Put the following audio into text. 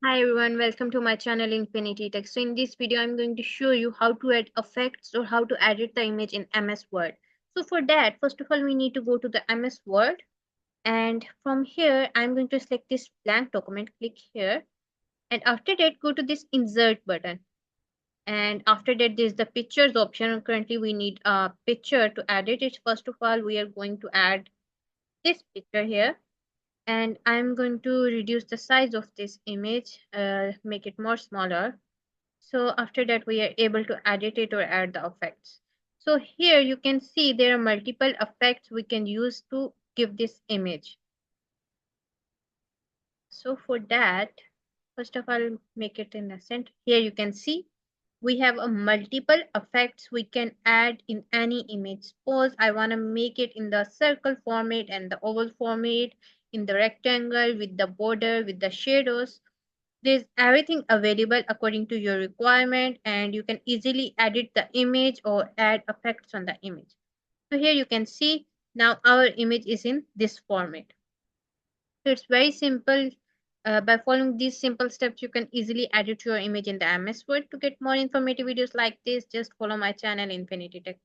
Hi everyone, welcome to my channel Infinity Text. So in this video, I'm going to show you how to add effects or how to edit the image in MS Word. So for that, first of all, we need to go to the MS Word, and from here, I'm going to select this blank document, click here, and after that, go to this insert button. And after that, there's the pictures option. Currently, we need a picture to edit it. First of all, we are going to add this picture here, and I'm going to reduce the size of this image, make it more smaller. So after that, we are able to edit it or add the effects. So here you can see there are multiple effects we can use to give this image. So for that, first of all, make it in the center. Here you can see we have a multiple effects we can add in any image. Suppose I want to make it in the circle format and the oval format, in the rectangle with the border, with the shadows. There's everything available according to your requirement, and you can easily edit the image or add effects on the image. So here you can see now our image is in this format. So it's very simple. By following these simple steps, you can easily edit your image in the MS Word. To get more informative videos like this, just follow my channel Infinity Tech.